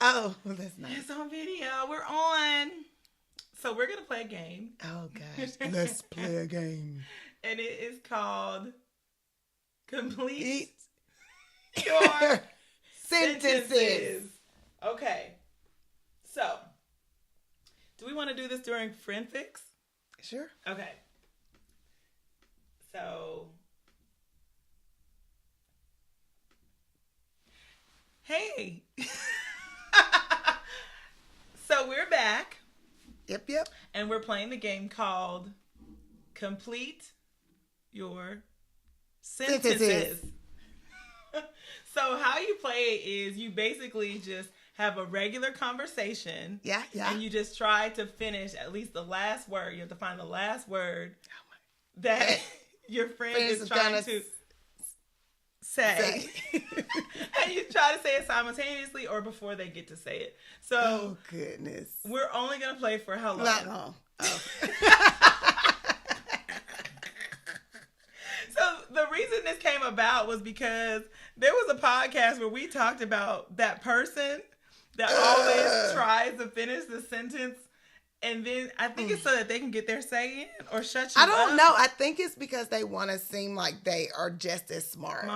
Oh, that's nice. It's on video. We're on. So we're going to play a game. Oh, gosh. Let's play a game. And it is called Complete Your Sentences. Okay. So, do we want to do this during Friend Fix? Sure. Okay. So, hey. So we're back. Yep. And we're playing the game called Complete Your Sentences. So how you play it is you basically just have a regular conversation. Yeah. And you just try to finish at least the last word. You have to find the last word that your friend is trying to say. And you try to say it simultaneously or before they get to say it. So, oh, goodness. We're only going to play for how long? Not long. Oh. So the reason this came about was because there was a podcast where we talked about that person that always tries to finish the sentence. And then I think it's so that they can get their say in or shut you up. I don't know. I think it's because they want to seem like they are just as smart.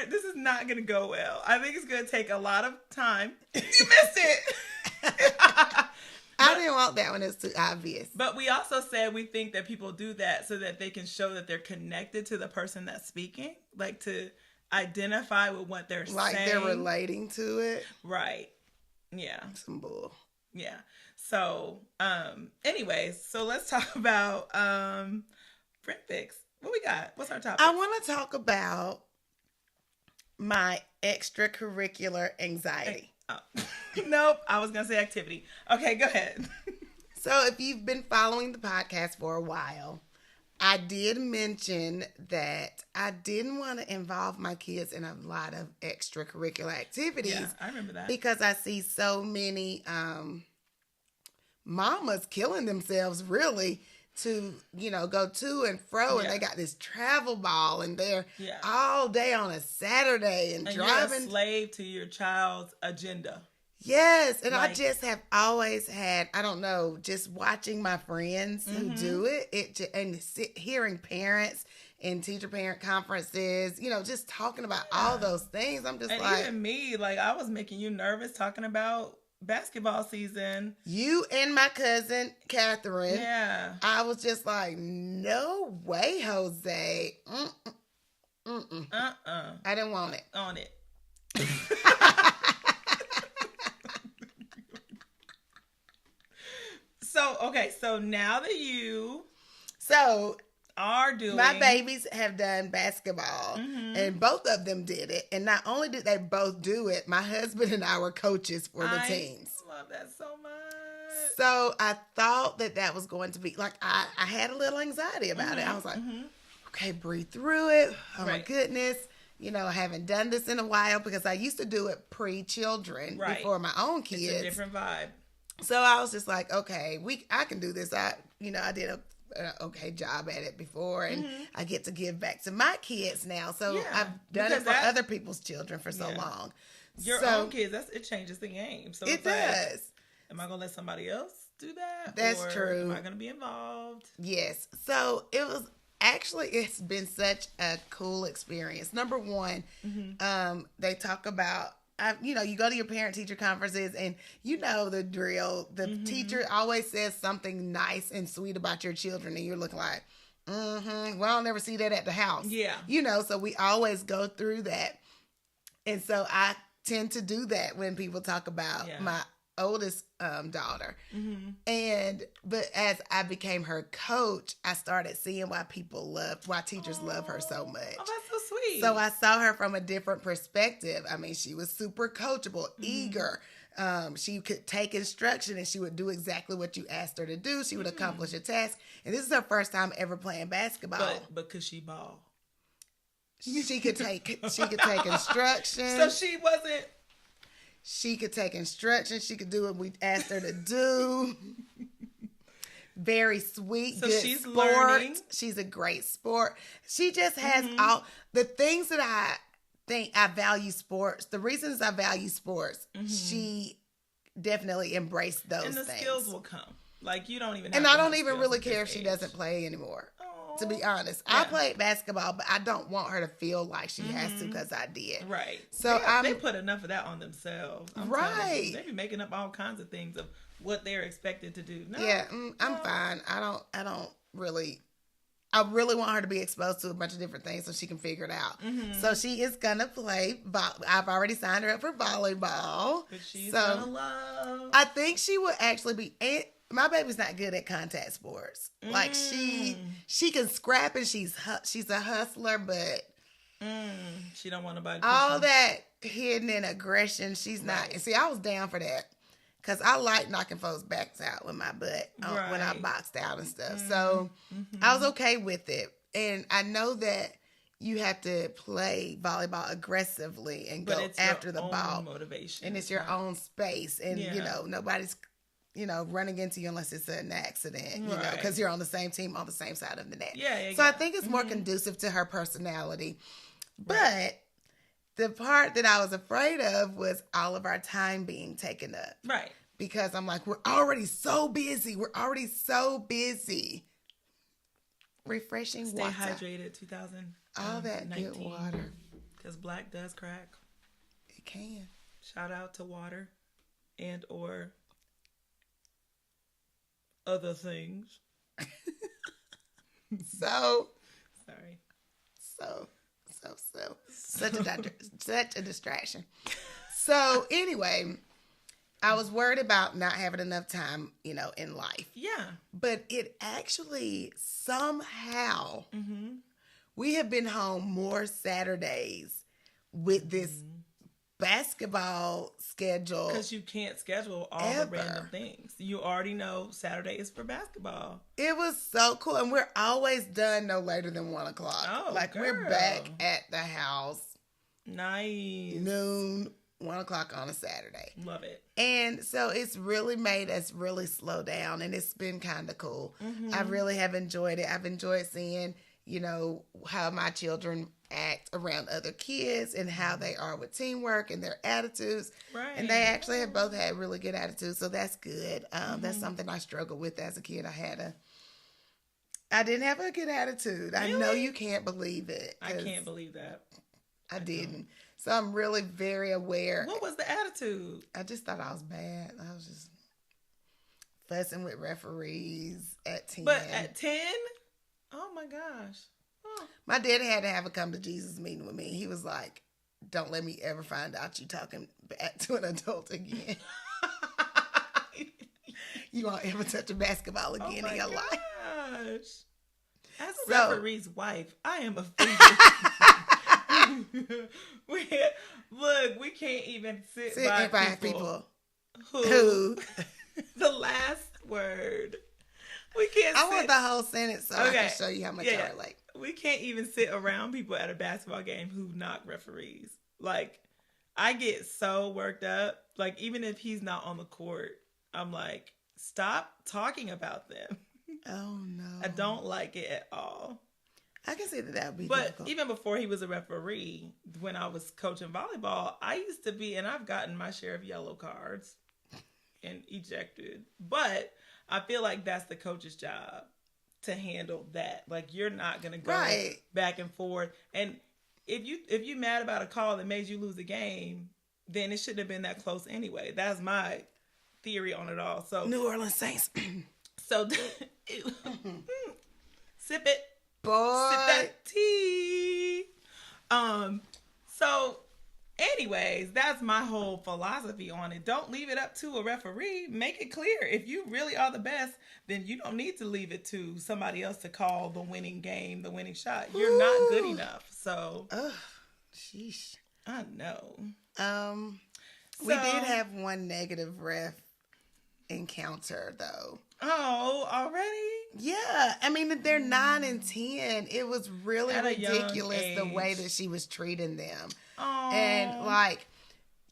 This is not going to go well. I think it's going to take a lot of time. You missed it. I didn't want that one. It's too obvious. But we also said we think that people do that so that they can show that they're connected to the person that's speaking. Like to identify with what they're saying. Like they're relating to it. Right. Yeah. Some bull. Yeah. So, anyways, so let's talk about Friend Fix. What we got? What's our topic? I want to talk about my extracurricular anxiety. Nope. I was going to say activity. Okay, go ahead. So if you've been following the podcast for a while, I did mention that I didn't want to involve my kids in a lot of extracurricular activities. Yeah, I remember that. Because I see so many mamas killing themselves really to, go to and fro. And they got this travel ball and they're all day on a Saturday and driving. You're a slave to your child's agenda. Yes, and I just have always had, I don't know, just watching my friends who do it, and hearing parents in teacher-parent conferences, just talking about all those things. I'm just even me, I was making you nervous talking about basketball season. You and my cousin, Catherine. Yeah. I was just like, no way, Jose. I didn't want it. On it. So now that you are doing, my babies have done basketball, and both of them did it. And not only did they both do it, my husband and I were coaches for the teams. I love that so much. So I thought that was going to be I had a little anxiety about it. I was like, okay, breathe through it. Oh my goodness. I haven't done this in a while because I used to do it pre-children before my own kids. It's a different vibe. So I was just like, okay, I can do this. I did an okay job at it before, and I get to give back to my kids now. So I've done it for other people's children for so long. Your own kids, it changes the game. So it does. Am I going to let somebody else do that? That's true. Am I going to be involved? Yes. So it's been such a cool experience. Number one, they talk about, you go to your parent-teacher conferences and you know the drill. The teacher always says something nice and sweet about your children and you're looking like, well, I'll never see that at the house. Yeah. So we always go through that. And so I tend to do that when people talk about my oldest daughter. But as I became her coach, I started seeing why teachers love her so much. Oh, that's so sweet. So I saw her from a different perspective. I mean, she was super coachable, eager. She could take instruction and she would do exactly what you asked her to do. She would accomplish a task. And this is her first time ever playing basketball. But could she ball? She could take instruction. So she wasn't. She could take instructions. She could do what we asked her to do. very sweet, so good she's sport. Learning. She's a great sport. She just has all the things that I think I value sports. The reasons I value sports, she definitely embraced those and the things. skills will come. Like, you don't even have and to I don't have even really skills at care this if she age. doesn't play anymore. Oh. To be honest, Yeah. I played basketball, but I don't want her to feel like she has to because I did. Right. So they put enough of that on themselves. I'm right. They be making up all kinds of things of what they're expected to do. No, yeah, I'm fine. I don't really. I really want her to be exposed to a bunch of different things so she can figure it out. So she is gonna play. I've already signed her up for volleyball. But she's gonna love. I think she would actually be. My baby's not good at contact sports. Like she can scrap and she's a hustler, but she don't want nobody. All that hidden and aggression, she's not. And see, I was down for that because I like knocking folks' backs out with my butt when I boxed out and stuff. So I was okay with it, and I know that you have to play volleyball aggressively and go after the ball. Motivation, and it's your own space, and nobody's running into you unless it's an accident, because you're on the same team on the same side of the net. So I think it's more conducive to her personality. But the part that I was afraid of was all of our time being taken up. Right. Because I'm like, we're already so busy. Refreshing water. Stay hydrated, 2000. All that good water. Because black does crack. It can. Shout out to water and or other things. So. Sorry. So. Such a distraction. So anyway, I was worried about not having enough time, in life. Yeah. But it actually somehow we have been home more Saturdays with this basketball schedule. Because you can't schedule all the random things. You already know Saturday is for basketball. It was so cool. And we're always done no later than 1 o'clock. Oh, girl. We're back at the house. Nice. Noon, 1 o'clock on a Saturday. Love it. And so it's really made us really slow down. And it's been kind of cool. I really have enjoyed it. I've enjoyed seeing, how my children act around other kids and how they are with teamwork and their attitudes. Right. And they actually have both had really good attitudes, so that's good. That's something I struggled with as a kid. I didn't have a good attitude. Really? I know you can't believe it. I can't believe that. I didn't. So I'm really very aware. What was the attitude? I just thought I was bad. I was just fussing with referees at 10. But at 10? Oh my gosh. Oh. My dad had to have a come to Jesus meeting with me. He was like, don't let me ever find out you talking back to an adult again. You won't ever touch a basketball again in your life. As a referee's wife, I am offended. Look, we can't even sit by people who the last word. We can't. I want the whole sentence so I can show you how much I relate. We can't even sit around people at a basketball game who knock referees. Like, I get so worked up. Like, even if he's not on the court, I'm like, stop talking about them. Oh no, I don't like it at all. I can see that would be But difficult. even before he was a referee, when I was coaching volleyball, I used to be, and I've gotten my share of yellow cards and ejected. But I feel like that's the coach's job to handle that. Like, you're not gonna go back and forth. And if you mad about a call that made you lose the game, then it shouldn't have been that close anyway. That's my theory on it all. So New Orleans Saints. So sip it. Boy. Sip that tea. So anyways, that's my whole philosophy on it. Don't leave it up to a referee. Make it clear. If you really are the best, then you don't need to leave it to somebody else to call the winning game, the winning shot. You're not good enough. So sheesh. I know. We did have one negative ref encounter though. Oh, already? Yeah. I mean, they're 9 and 10. It was really ridiculous the way that she was treating them. Oh. And like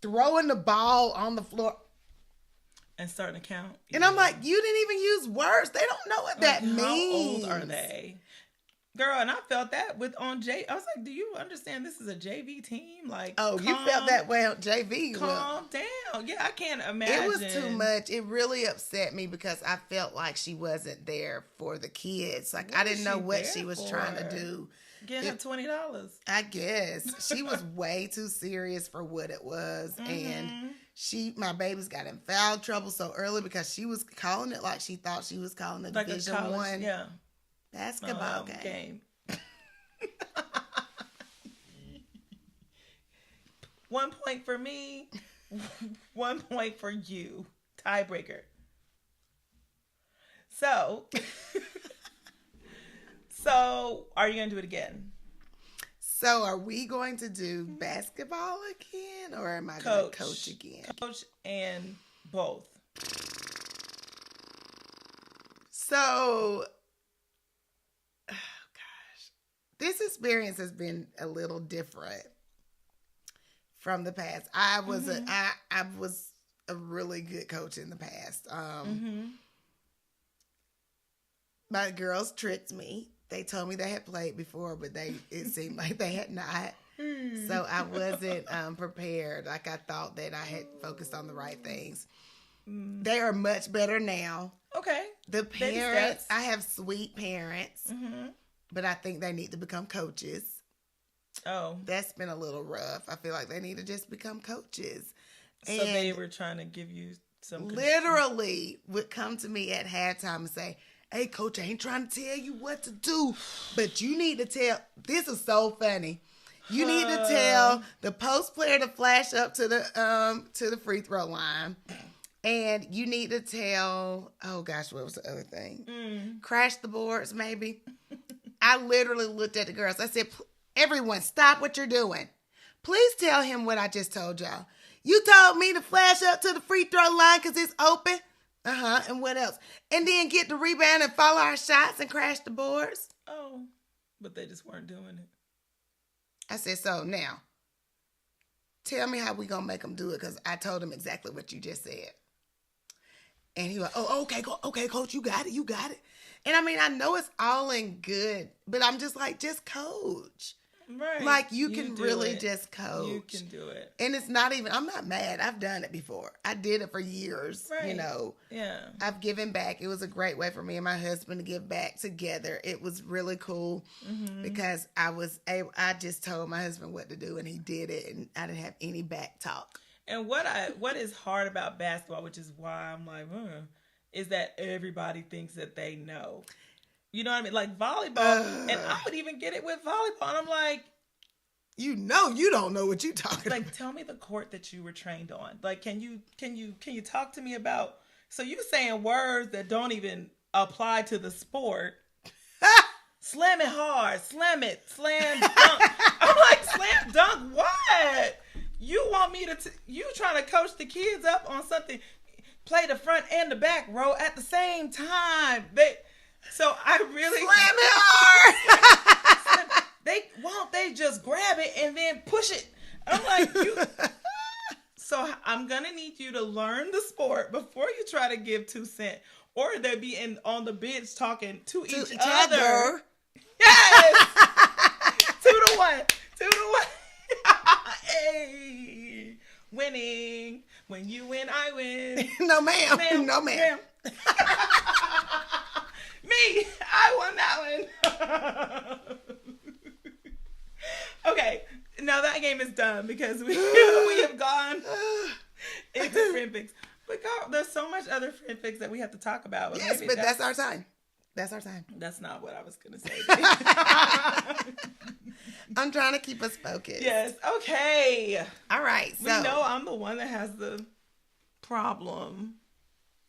throwing the ball on the floor. And starting to count. And I'm like, you didn't even use words. They don't know what that means. How old are they? Girl, and I felt that I was like, do you understand this is a JV team? Like, you felt that way on JV. Calm down. Yeah, I can't imagine. It was too much. It really upset me because I felt like she wasn't there for the kids. Like, I didn't know what she was trying to do. Get her $20. I guess. She was way too serious for what it was. And my babies got in foul trouble so early because she was calling it like she thought she was calling it Division I basketball game. 1 point for me, 1 point for you. Tiebreaker. So are you going to do it again? So are we going to do basketball again, or am I going to coach again? Coach and both. So, this experience has been a little different from the past. I was a really good coach in the past. My girls tricked me. They told me they had played before, but it seemed like they had not. So I wasn't prepared. Like, I thought that I had focused on the right things. They are much better now. Okay. The parents, I have sweet parents, but I think they need to become coaches. Oh. That's been a little rough. I feel like they need to just become coaches. So they were trying to give you some... Literally would come to me at halftime and say, hey, coach, I ain't trying to tell you what to do, but you need to tell... This is so funny. You need to tell the post player to flash up to the free throw line. And you need to tell... Oh, gosh, what was the other thing? Crash the boards, maybe. I literally looked at the girls. I said, everyone, stop what you're doing. Please tell him what I just told y'all. You told me to flash up to the free throw line because it's open. And what else? And then get the rebound and follow our shots and crash the boards. Oh, but they just weren't doing it. I said, so now, tell me how we going to make them do it, because I told him exactly what you just said. And he was like, oh, okay, coach, you got it. And I mean, I know it's all in good, but I'm just like, just coach. Right. Like, you can really just coach. You can do it. And it's not even, I'm not mad. I've done it before. I did it for years, you know. Yeah. I've given back. It was a great way for me and my husband to give back together. It was really cool because I just told my husband what to do and he did it, and I didn't have any back talk. And what is hard about basketball, which is why I'm like, is that everybody thinks that they know. You know what I mean? Like volleyball, and I would even get it with volleyball. And I'm like, you know, you don't know what you're talking about. Like, tell me the court that you were trained on. Like, can you talk to me about? So you saying words that don't even apply to the sport? Slam it hard, slam it, slam dunk. I'm like, slam dunk what? You want me to? You trying to coach the kids up on something? Play the front and the back row at the same time. So I really slam it hard. They just grab it and then push it. I'm like, you. So I'm gonna need you to learn the sport before you try to give 2 cents, or they be on the bench talking to each other. Yes. 2-1. 2-1. Hey, winning. When you win, I win. No, ma'am. No, ma'am. Me, I won that one. Okay, now that game is done because we have gone into FriendFix. But God, there's so much other FriendFix that we have to talk about. Yes, but that's our time. That's our time. That's not what I was going to say. I'm trying to keep us focused. Yes. Okay. All right. So we know I'm the one that has the problem.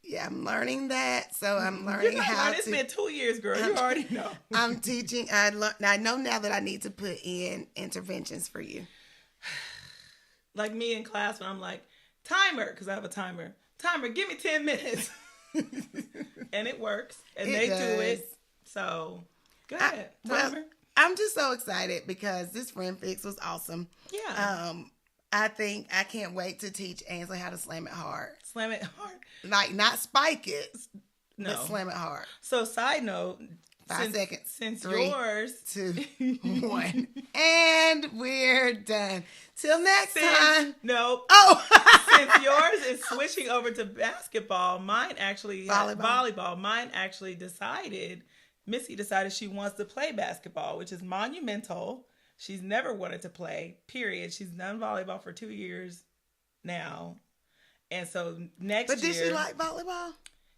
Yeah, I'm learning that. So I'm learning how to. It's been 2 years, girl. You already know. I'm teaching. I know now that I need to put in interventions for you. Like me in class when I'm like, timer, because I have a timer. Timer, give me 10 minutes. And it works. And they do it. So, go ahead. Timer. Well, I'm just so excited because this FriendFix was awesome. Yeah. I think I can't wait to teach Ainsley how to slam it hard. Slam it hard. Like, not spike it, no. but slam it hard. So, side note. 5 seconds. Since 3, yours. 2, 1. And we're done. Till next time. No. Oh. Since yours is switching over to basketball, mine actually volleyball. Mine actually Missy decided she wants to play basketball, which is monumental. She's never wanted to play, period. She's done volleyball for 2 years now. And so next year. But did she like volleyball?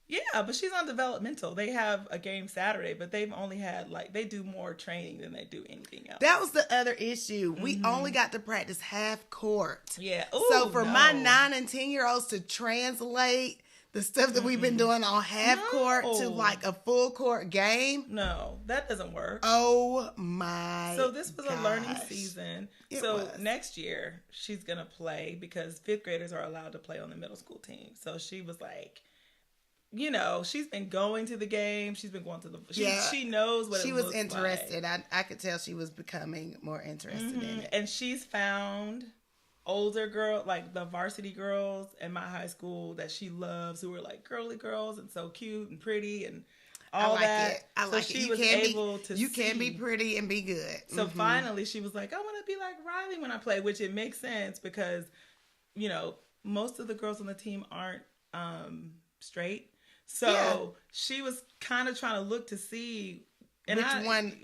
Yeah, but she's on developmental. They have a game Saturday, but they've only had, they do more training than they do anything else. That was the other issue. We only got to practice half court. Yeah. Ooh, so for my 9 and 10-year-olds to translate the stuff that we've been doing on half court to a full court game. No, that doesn't work. Oh my So this was gosh. a learning season. It so was. Next year she's going to play because 5th graders are allowed to play on the middle school team. So she was like, she's been going to the game. She's been going to she knows what it looks like. She was interested. I could tell she was becoming more interested in it. And she's found older girl, like the varsity girls in my high school that she loves, who are like girly girls and so cute and pretty and all that. I like it. You can be pretty and be good. So finally she was like, I want to be like Riley when I play, which it makes sense because, most of the girls on the team aren't straight. So she was kind of trying to look to see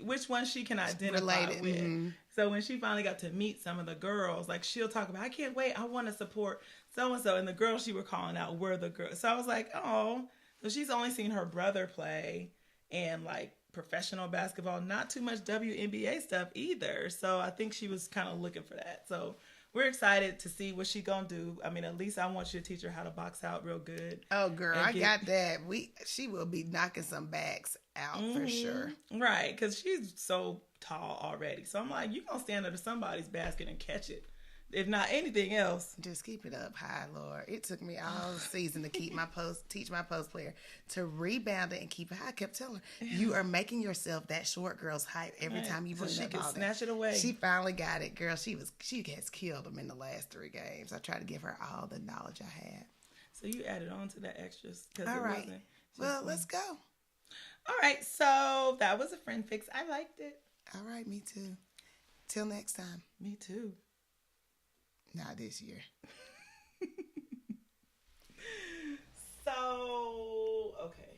which one she can identify with. Mm-hmm. So when she finally got to meet some of the girls, she'll talk about, I can't wait, I want to support so-and-so. And the girls she were calling out were the girls. So I was like, oh. So she's only seen her brother play and professional basketball, not too much WNBA stuff either. So I think she was kind of looking for that. So we're excited to see what she's going to do. I mean, at least I want you to teach her how to box out real good. Oh, girl, I got that. She will be knocking some bags out for sure. Right, because she's so tall already. So I'm like, you're going to stand under somebody's basket and catch it. If not anything else. Just keep it up high, Lord. It took me all season to teach my post player to rebound it and keep it high. I kept telling her, you are making yourself that short girl's height every time you bring that ball. She can snatch it away. She finally got it, girl. She has killed them in the last 3 games. I tried to give her all the knowledge I had. So you added on to that extras. All right. Well, let's go. All right. So that was a friend fix. I liked it. All right. Me too. Till next time. Me too. Not this year. So, okay.